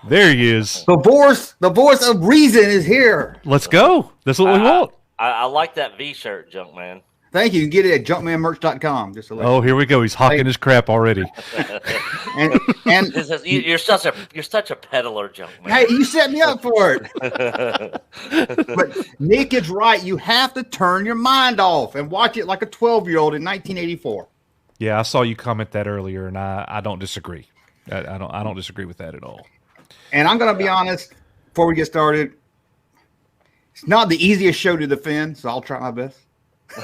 There he is. The voice of reason is here. Let's go. That's what we want. I like that V-shirt, Junkman. Thank you. You can get it at junkmanmerch.com. Just to let Oh, here we go. He's hawking his crap already. and you're such a peddler, Junkman. Hey, you set me up for it. But Nick is right. You have to turn your mind off and watch it like a 12-year-old in 1984. Yeah, I saw you comment that earlier, and I don't disagree. I don't disagree with that at all. And I'm going to be honest, before we get started, it's not the easiest show to defend, so I'll try my best.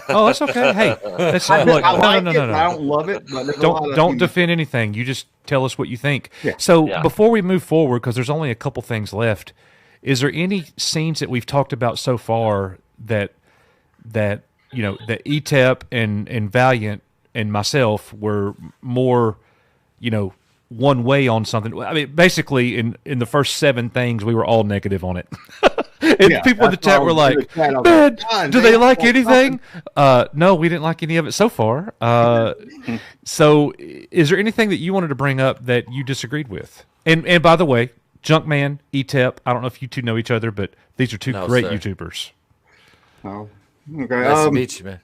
Oh, that's okay. Hey, that's, I look, like no. it, I don't love it. But Don't defend anything. You just tell us what you think. Yeah. So before we move forward, because there's only a couple things left, is there any scenes that we've talked about so far that that ETEP and Valiant and myself were more, one way on something? I mean, basically, in the first 7 things, we were all negative on it. And people in the chat were like, man, do they like anything? No, we didn't like any of it so far. So is there anything that you wanted to bring up that you disagreed with? And by the way, Junkman, ETEP, I don't know if you two know each other, but these are two great YouTubers. Oh, okay. Nice to meet you, man.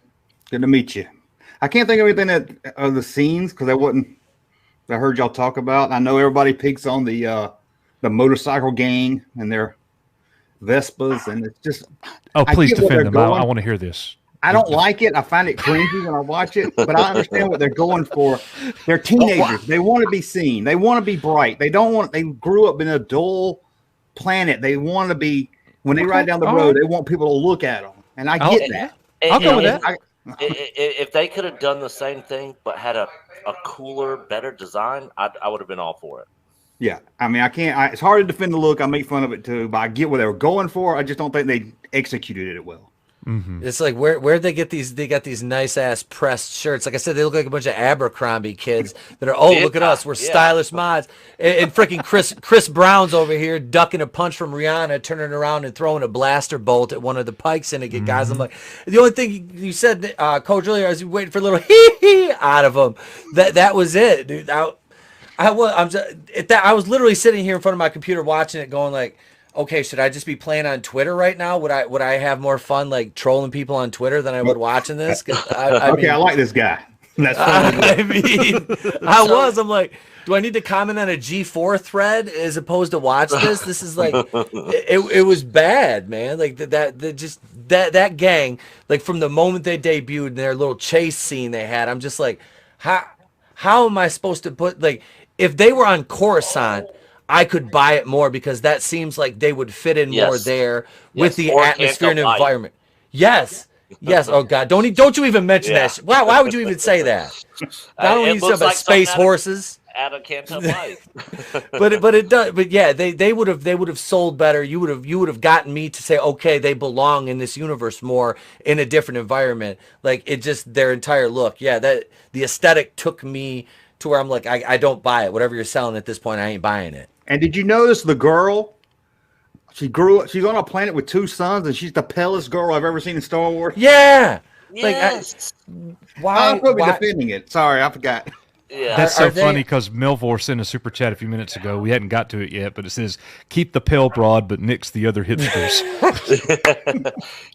Good to meet you. I can't think of anything of the scenes because I heard y'all talk about. I know everybody picks on the motorcycle gang and their Vespas, and it's just. Oh, please defend them. I want to hear this. I don't like it. I find it cringy when I watch it, but I understand what they're going for. They're teenagers. They want to be seen. They want to be bright. They grew up in a dull planet. They want to be, when they ride down the road, they want people to look at them. And I get that. I'll go with that. If they could have done the same thing but had a cooler, better design, I would have been all for it. Yeah, I mean, it's hard to defend the look. I make fun of it too, but I get what they were going for. I just don't think they executed it well. Mm-hmm. It's like where'd they get these? They got these nice ass pressed shirts. Like I said, they look like a bunch of Abercrombie kids that are. Look at us, we're stylish mods. And freaking Chris Brown's over here ducking a punch from Rihanna, turning around and throwing a blaster bolt at one of the pikes in to get guys. I'm like, the only thing you said, Coach, earlier, I was waiting for a little hee hee out of them. That was it, dude. I was literally sitting here in front of my computer watching it, going like, okay, should I just be playing on Twitter right now? Would I have more fun like trolling people on Twitter than I would watching this? I like this guy. That's I'm like, do I need to comment on a G4 thread as opposed to watch this? This is like, it was bad, man. Like that gang, like from the moment they debuted and their little chase scene they had, I'm just like, how am I supposed to put, like, if they were on Coruscant, I could buy it more because that seems like they would fit in more there with the atmosphere and environment. Yes. Oh God! Don't you even mention that. Why would you even say that? I don't need to about space horses. Out of Canto Life. but it does. But yeah, they would have sold better. You would have gotten me to say, okay, they belong in this universe more in a different environment. Like it just their entire look. Yeah, that the aesthetic took me to where I'm like, I don't buy it. Whatever you're selling at this point, I ain't buying it. And did you notice the girl? She's on a planet with 2 suns, and she's the palest girl I've ever seen in Star Wars. Yeah. Yes. I'm probably defending it. Sorry, I forgot. Yeah. That's so funny because Melvor sent a super chat a few minutes ago. We hadn't got to it yet, but it says, keep the pale broad, but nix the other hipsters.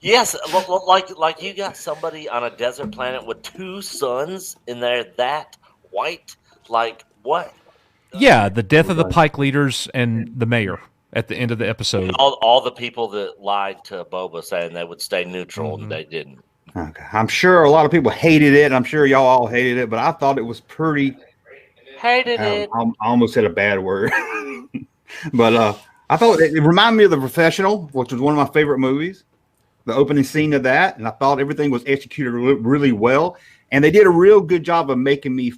Yes, like you got somebody on a desert planet with 2 suns and they're that white. Like, what? Yeah, the death of the Pike leaders and the mayor at the end of the episode. All the people that lied to Boba saying they would stay neutral and they didn't. Okay. I'm sure a lot of people hated it. I'm sure y'all all hated it, but I thought it was pretty. Hated it. I almost said a bad word. But I thought it reminded me of The Professional, which was one of my favorite movies. The opening scene of that, and I thought everything was executed really well. And they did a real good job of making me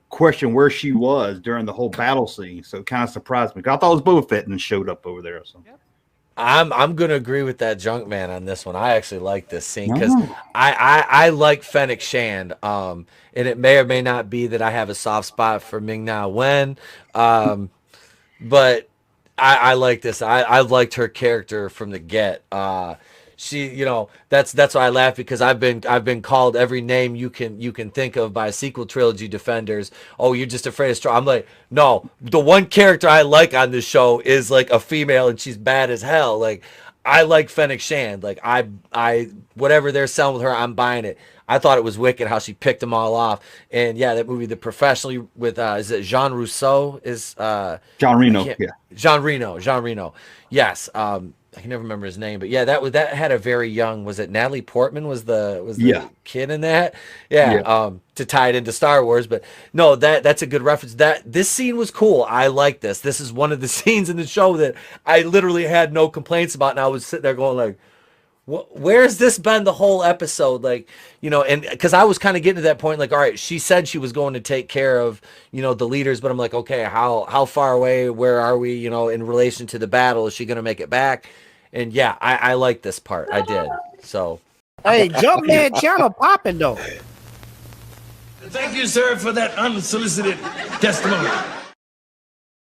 question where she was during the whole battle scene. So it kind of surprised me. I thought it was Boba Fett and showed up over there. So. I'm gonna agree with that Junkman on this one. I actually like this scene because I like Fennec Shand. And it may or may not be that I have a soft spot for Ming-Na Wen. But I like this. I liked her character from the get. she, you know, that's why I laugh, because I've been called every name you can think of by sequel trilogy defenders. Oh, you're just afraid of straw. I'm like, no, the one character I like on this show is like a female, and she's bad as hell. Like, I like Fennec Shand. Like, I whatever they're selling with her, I'm buying it. I thought it was wicked how she picked them all off. And yeah, that movie, The Professional, with is it Jean Rousseau? Is John Reno? Yeah, Jean Reno. Yes. I can never remember his name, but yeah, that had a very young. Was it Natalie Portman? Was the kid in that? Yeah. To tie it into Star Wars, but no, that's a good reference. This scene was cool. I like this. This is one of the scenes in the show that I literally had no complaints about, and I was sitting there going like, where's this been the whole episode? Like, you know, and because I was kind of getting to that point, like, all right, she said she was going to take care of, you know, the leaders, but I'm like, okay, how far away, where are we, you know, in relation to the battle? Is she going to make it back? And yeah, I like this part. I did. So, hey, Junkman channel popping though. Thank you, sir, for that unsolicited testimony.